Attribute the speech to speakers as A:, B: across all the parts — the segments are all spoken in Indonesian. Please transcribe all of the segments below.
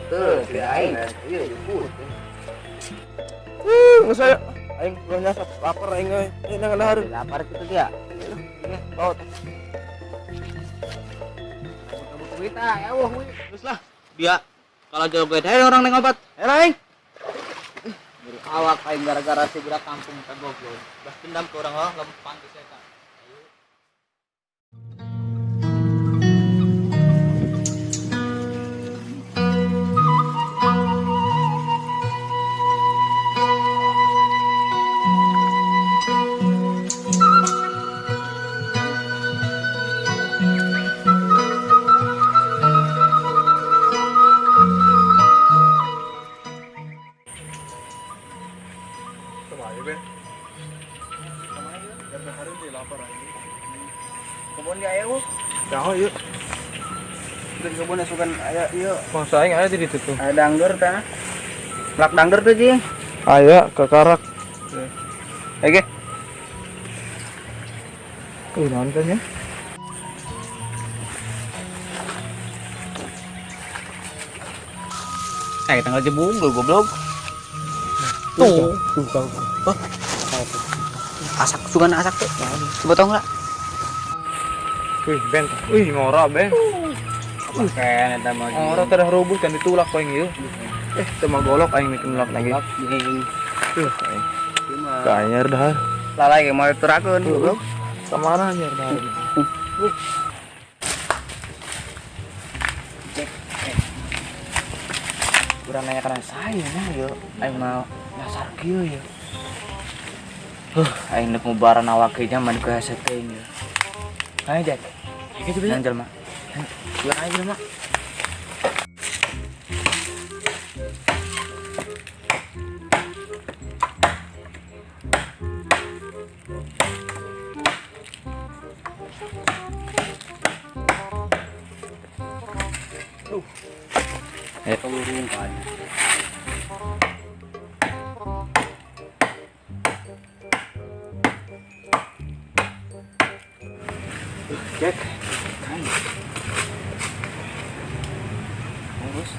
A: Tuh, aing. Iya, ikut.
B: Nggak saya. Aing belum nyasap lapar aing euy. Ini nang hari.
A: Lapar itu dia.
B: Baut.
A: Duit ya wah we.
B: Terus lah. Dia kalau joget ae orang neng obat. Aing.
A: Dari awak aing gara-gara si budak kampung teh goblok.
B: Bas dendam ke orang oh, lempang ke saya.
A: Kebun dia ya wah.
B: Jauh yuk.
A: Bikin kebun asukan aya ieu.
B: Bangsa aing aya di ditu tuh.
A: Aya dangdur teh. Lak dangdur tuh Ji.
B: Aya ke karak.
A: Oke.
B: Naon kan ya?
A: Kayak tanggal jebung goblok.
B: Tuh.
A: Asak sugan asak tuh. Coba tau enggak?
B: Wih, Ben. Wih, ngora, Ben.
A: Pakai eta mah.
B: Ngora teh rubuh kan ditulak paling ieu. Teu mah golok aing bikin ulak lagi. Tuh, kayar dah.
A: Lalai ge mau turakeun goblok.
B: Kamana nya dah.
A: Urang nanya kana saya mah yeuh. Aing mah dasar kieu ya. Aing neuk mubaran awak ge zaman ku heset teuing ya. Ayo Jack. Oke coba ya. Jelema. Buat aja jelema. Turun kan. Jack, kan. Bos.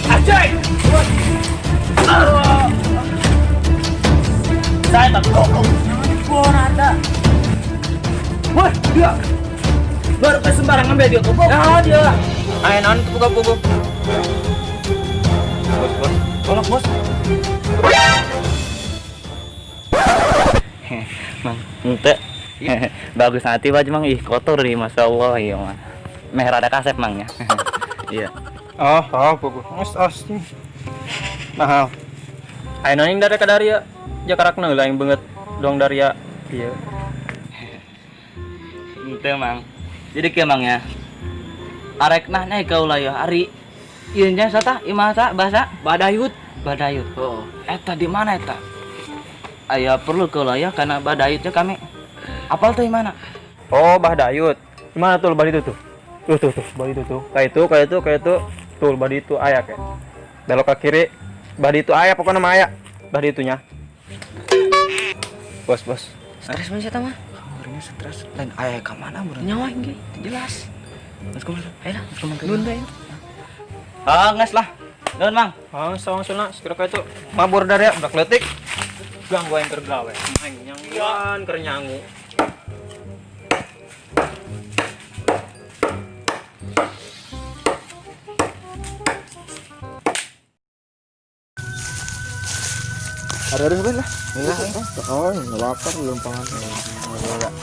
A: Ajay! Saya tak tolong. Gua ada. Wah, dia. Baru ke sembarangan ngambil dia kok. Ya dia. Ayo non buka-buka. Bos. Tolong bos. Mang, ente. Bagus hati baju mang, ih kotor nih, masya Allah iya mah. Meh rada kasep mangnya. Iya.
B: Oh, bagus. Nih. Mahal.
C: Ayo noning dari kadaria, jakarakna lah yang banget dong daria. Iya.
A: Ente mang. Jadi kieu mang ya. Arek nah naik kaula ya ari. Ieu nya sata imasa bahasa Badayut. Oh, eta di mana eta? Aya perlu kaula ya karena Badayutnya kami apal teh mana?
C: Oh, Bah Dayut. Gimana tuh badi itu tuh? Tuh, badi itu tuh. Kayak itu. Tuh, badi itu aya kayak. Belok ke kiri, badi itu aya pokoknya mah aya. Badi itunya. Bos.
A: Stres mun eta mah. Orangnya stres. Lain aya ka mana meureun? Nyawa ge, jelas. Terus kumaha? Ayo lah, terus kumaha? Nun bae. Ah, nges lah. Nun, Mang.
C: Sawang-sawang sekira kayak itu. Mabur daria, udah kletik. Ganggu yang tergawe. Main nyanguan, keur nyangu.
B: Ada Ben lah. Iya. Oh, enggak lapar belum pangan. Enggak.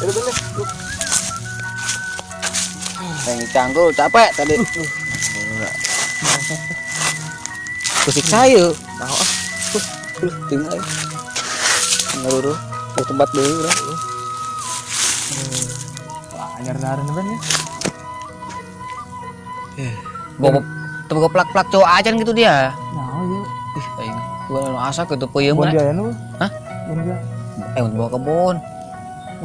B: Ada Ben lah.
A: Yang canggung capek tadi. Kusik saya. Tahu ah. Tinggal. Nguru. Ke tempat deui urang.
B: Wah, anyar dahareun Ben ya.
A: Bobo plak-plak cowok acan gitu dia.
B: Nah, iya.
A: Ih, aing gua asa gitu peuyeum
B: Bon
A: mah.
B: dia nu.
A: Hah?
B: Bon dia.
A: Untuk bawa kebun.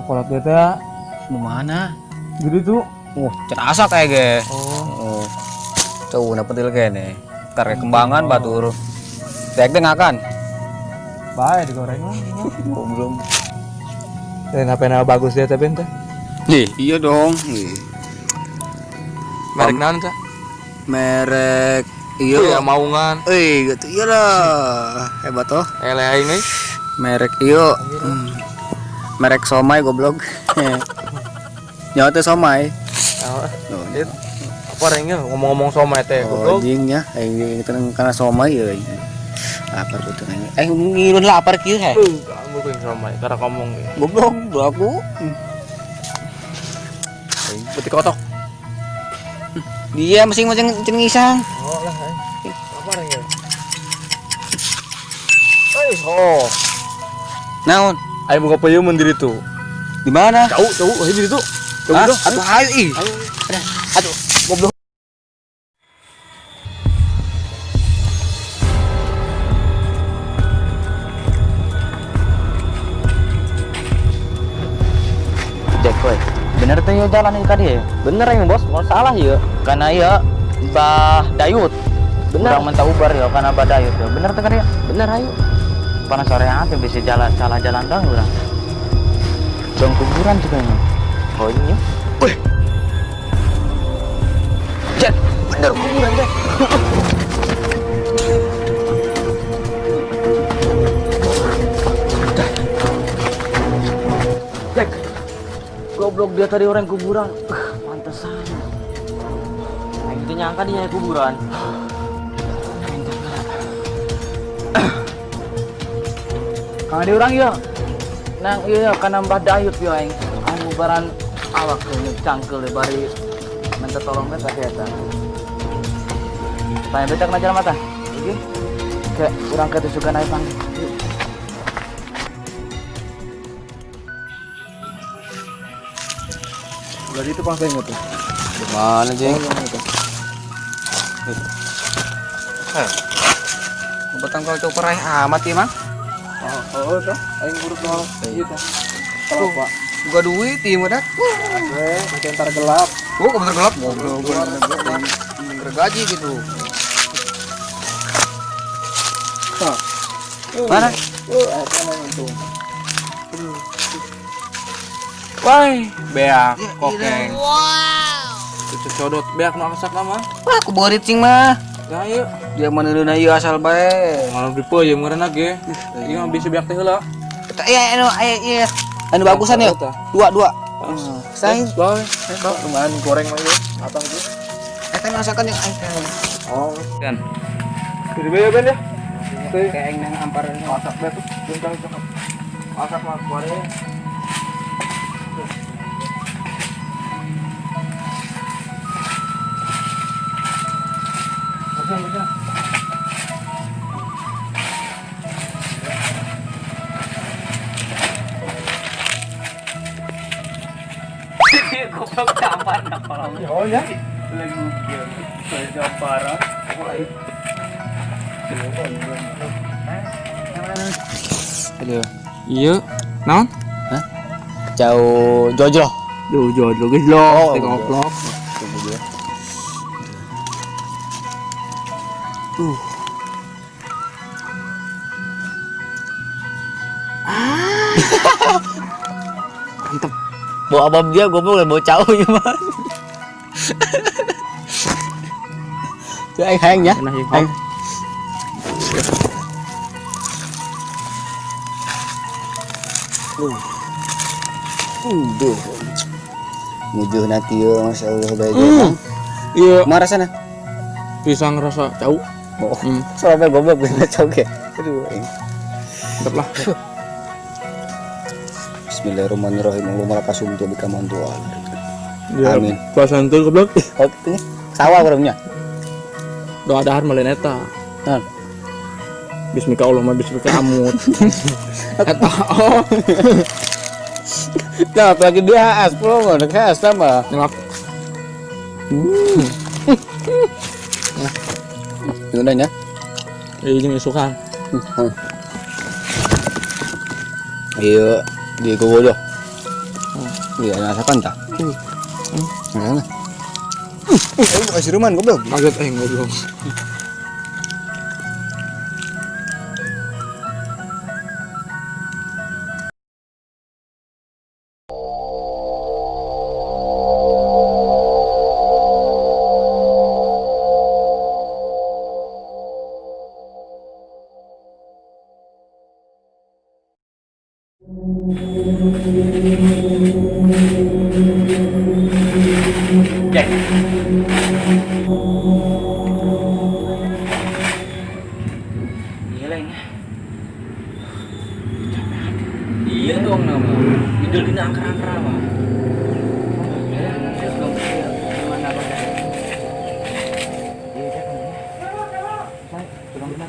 B: Kolot dia teh
A: Mau mana?
B: gitu tuh.
A: Cerasa kayak ge.
B: Oh.
A: Tuh, dapat deul kene. Karek kembangan batur. Tek deng akan.
B: Baik digoreng lah.
D: Belum.
B: Apa bagus dia tapi ente.
D: Nih, iya dong. Nih.
B: Merek naon ta?
D: Merek
B: Iya,
D: iya.
B: maungan.
D: Gitu iyalah. Hebat toh.
B: Ele aing euy.
D: Merek iyo. Merek somai goblok. Nyawa teh somai.
B: Oh, apa orangnya ngomong-ngomong somai teh
D: Oh,
B: goblok.
D: jingnya aing karena somai ya. Lapar betul ini. Ngirun lapar kieu he.
B: Kamu kuing somai karena ngomong ge.
D: Goblok, bro aku.
B: Peti kotok.
D: Dia masing-masing cengisang.
B: Oh lah, apa orangnya? Oh,
D: Naon?
B: ayo buka payung mandiri tuh.
D: Di mana?
B: Jauh, ayo diri tuh.
D: Ah, aduh hayu ih. Aduh, goblok.
A: Jack boy, bener tuh ya jalan ini tadi ya. Bener ya bos, mau salah ya. Karena ya Mbah Dayut. Bener. Orang minta ubar ya karena Mbah Dayut ya. Bener tuh kan ya. Bener ayo. Panas sore apa bisa jalan salah jalan dong orang. Jong kuburan juga ini. Oh ini. Wih. Jack, bener kuburan Jack. Jack, goblok dia tadi orang kuburan. Pantesan. Yang itu nyangka dia kuburan. Kang ada orang ya. Nang iya kan nambah dayut ya aing. Aing kuburan awak tuh cangkel deh bari minta tolong beta eta. Tanya beta kena jalan mata. Oke. Kayak urang ketusukan aing panggil.
B: Udah itu pangsing tuh.
D: Mana, Jeng? Betang kalau coper amat ya, Mang.
B: Oh, tuh. Aing buruk dong. Gitu. Kalau Pak,
D: Buka duit ieu mah dah.
B: ntar gelap.
D: Oh, komputer gelap. Goblok. Gergaji gitu. Mana?
B: Woi, beak, kokeng. Cucuk codot beak nu asak nama.
D: Wah, aku borit cing mah.
B: Ya ieu.
D: Dia meneunna ieu asal bae.
B: Malam di peuyeum ngaranna ge. Ieu mah bisa beak teh heula.
D: Iya, iya. Anu bagusan ya? Dua. Saya
B: Boy, lumayan goreng mah ieu. Atang itu.
D: eta masakan yang aing.
B: Oh, kan. Jadi bae ben ya.
D: Kayak aing nang ampar
B: Masak beak tuh. Bintang itu. Masak mah kuare. Bisa.
A: Goblok campar apa
B: Oh ya.
A: lagi ujian. Saya camparan.
D: Aduh.
B: Iya. Naon?
D: Jauh Jojo.
B: Jojo geus lo. Ngoplok.
D: Mantep. Bawa abam dia goblok bawa cau ya, Mas. Tuh aing hayang ya.
B: Enak ya.
D: Aing. Duh. Mujuh nanti yo, Masya Allah baik Bang.
B: Iya,
D: Marah sana.
B: pisang rasa cau.
D: Oh, soalnya goblok bener cau ke. Aduh, aing.
B: Mantap lah.
D: Bismillahirrahmanirrahim. Allahumma lakasum tu bika mantua.
B: Ya,
D: Amin.
B: puasan tuh goblok.
D: Oh, gitu nih. Sawah kurangnya.
B: Doa dahar malen eta.
D: Nah,
B: Bismika Allah mah bismika amut. Eta oh.
D: nah, lagi dia khas, bro, nggak khas sama.
B: Nyelak.
D: Gimana ya?
B: Iya jeung isukan.
D: Iya, di gua loh. Iya, rasakan tak? Mana? Kasih ruman goblok.
B: Kaget aing goblok.
A: Jack. Iya lainnya. Iya dong nama. Idul dina angker-angker apa? Gimana apa? Iya Jack. Baik, tolong benar.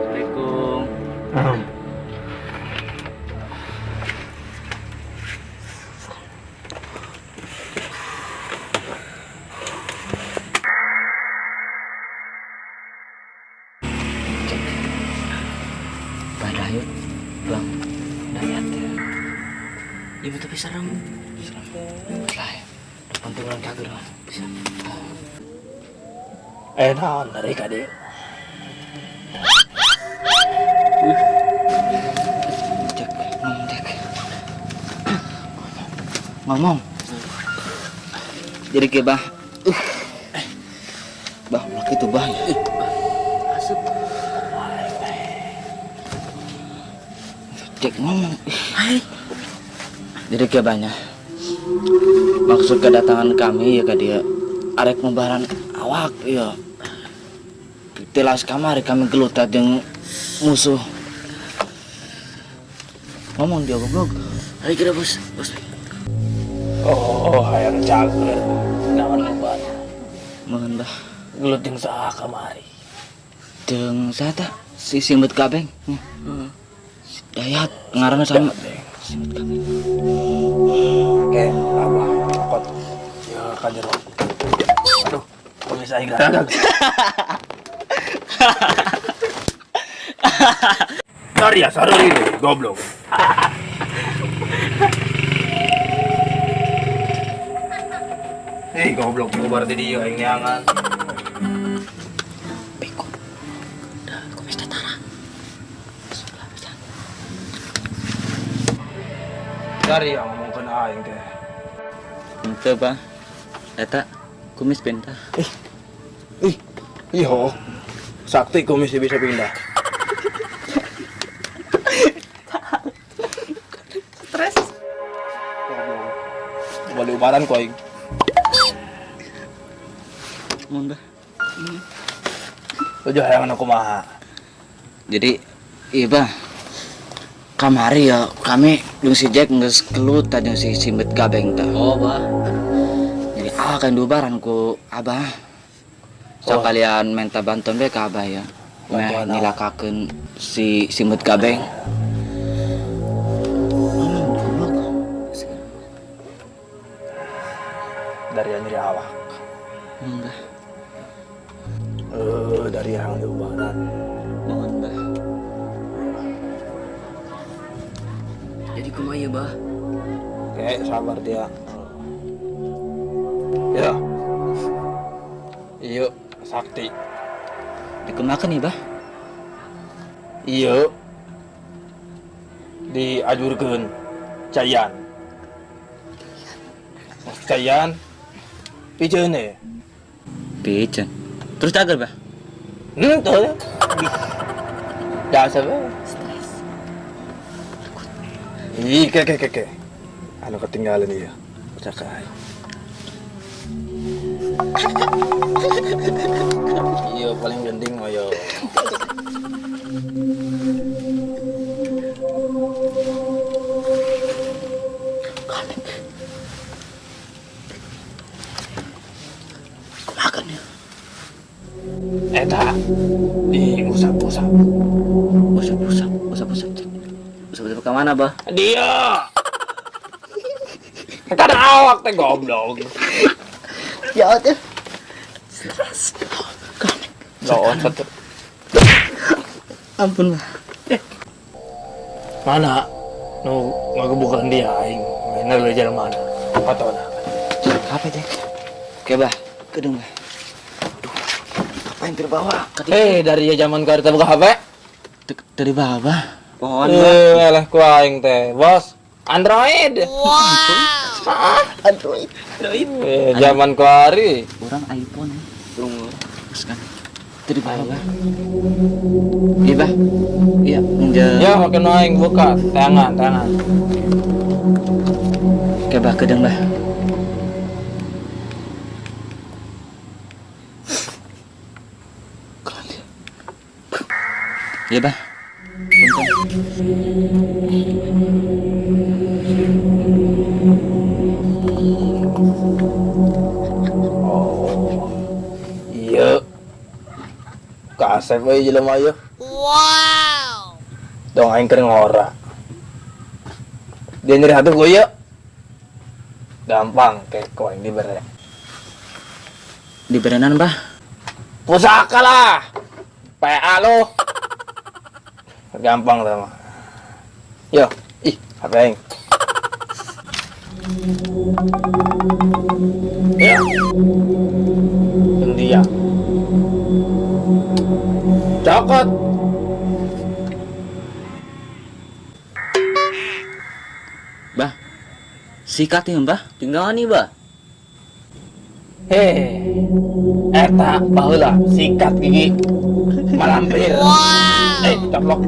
A: Assalamualaikum. Badayut pulang dayat ya. Ibu tapi serem. Serem. Lah. Penting orang kagak lah. Bisa.
B: Naon dari kadi.
A: Cek, ngomong cek. Ngomong. Jadi ke bah. Bah, laki itu bah. Asup. Cek ngomong. Jadi ke banyak. Maksud kedatangan kami ya ke dia. Arek membaran awak ya. Telas kamar kami gelut jeung musuh. Ngomong dia goblok. Ayo kira bos.
B: Oh, hayang cager. Naon lebat.
A: Mohon bah.
B: Gelut jeung saha kamari.
A: Jeung sata si Simbet Kabeng. Dayat ngaranna sama. Simbet Kabeng.
B: Oke, abah kot. Ya kajero. Aduh, kumis aing gagag. Sorry ya, sorry ini, goblok. Goblok, bubar tadi aing neangan.
A: Beko. Dah, kumis tatara.
B: Sorry yang ngomongkeun aing teh.
A: Henteu bah. Eta kumis pindah.
B: Iyo. Sakti kumis bisa pindah.
A: Stres.
B: Balik ubaran ku aing.
A: Mohon bah.
B: Tujuh hayang aku kumaha.
A: Jadi iya bah. Kamari ya kami jeung si Jack geus kelut jeung si Simbet Kabeng teh. Oh bah. Jadi akan dubaran ku abah. So kalian minta bantuan bae ka abah ya. Meh nyilakakeun si Simbet Kabeng.
B: Dari nyeri awak.
A: Enggak.
B: Dari yang di ubaran.
A: Mohon bah. Jadi kumaha ya bah?
B: Oke, sabar dia. Ya. Iya, sakti.
A: Dikemakan nih bah?
B: Iya. Diajurkeun Cayan. Cayan. Pijeun ya.
A: Pijen. Terus cager bah?
B: Tuh. Dasar bae. Ke. Anu ketinggalan dia. Cakai. Iya paling gending mah yo.
C: Eta di usap-usap.
D: Usap ke mana, Bah?
C: Dia. Kita ada awak teh goblok.
D: Ya, tuh.
C: Doon satu.
D: Ampun, Bah.
C: Mana? Nu ngagebukan dia aing. Mainnya lu jalan mana? Apa tahu nah?
D: Apa, Jack? Oke, Bah. Kedung, Bah. Aduh. Apa yang terbawa?
C: Dari zaman kau kita buka HP?
D: Dari bawah, Bah. Pohon, Bah.
C: Alah ku aing teh, Bos. Android.
D: Android.
C: Zaman ku hari.
D: Orang iPhone ya. Terus kan. Dari bawah, Bah. Iya, Bah. Iya,
C: Ya, makin aing buka. Tangan.
D: Oke, Bah, kedeng, Bah. Iya, Bah. Punten.
C: Iya. Kasep we jelema ieu. Wow. Dong aing keur ngora. Dia nyeri hatuh ku ieu. Gampang keko aing dibere.
D: Di berenan, Bah.
C: Pusaka lah. PA lo. Gampang tuh mah. Yo, HP aing. Ya. India. Cokot.
D: Bah. Sikat ya, Bah. Tinggal nih, Bah.
C: Eta baheula sikat gigi malampir. Coplok.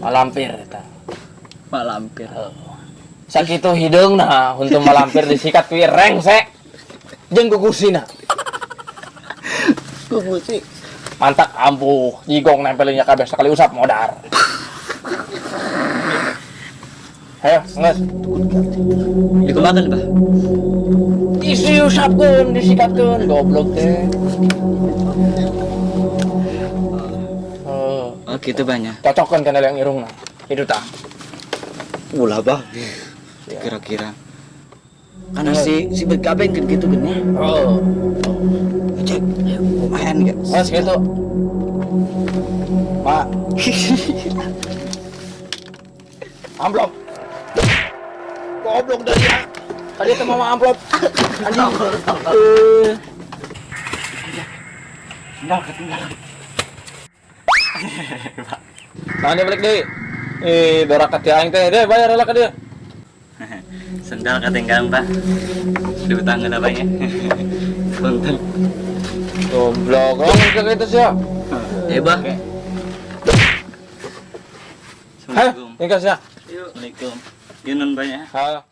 C: Malampir eta.
D: Malampir.
C: Sakitu hideungna untuk malampir disikat ku rengsek. Jeung gugusina.
D: Gugusi.
C: Mantak ampuh, jigong nempelnya kabeh sekali usap modar. Ayo, nges.
D: Dikemakan, Bah.
C: Isi usapkeun, disikatkeun, goblok teh.
D: Oh, gitu banyak.
C: Cocokkeun kana yang irungna. Itu tah.
D: Ulah, Bah. Kira-kira. Karena si bergabeng kan gitu kan ya.
C: Oh.
D: Cek, lumayan enggak?
C: Mas gitu. Pak. Amplop. Goblok dari ya. Tadi teh mau amplop. Anjing.
D: Tinggal.
C: Nah, dia balik deui. Berak ka aing teh. Deh, bayar lah ka dia.
D: Sendal ketinggalan, Pak. Diutangin apanya? Punten.
C: Goblok, ngomong kayak gitu sih ya.
D: Bah.
C: Hah, ini kasih ya.
D: Assalamualaikum. Yunun banyak.
C: Halo.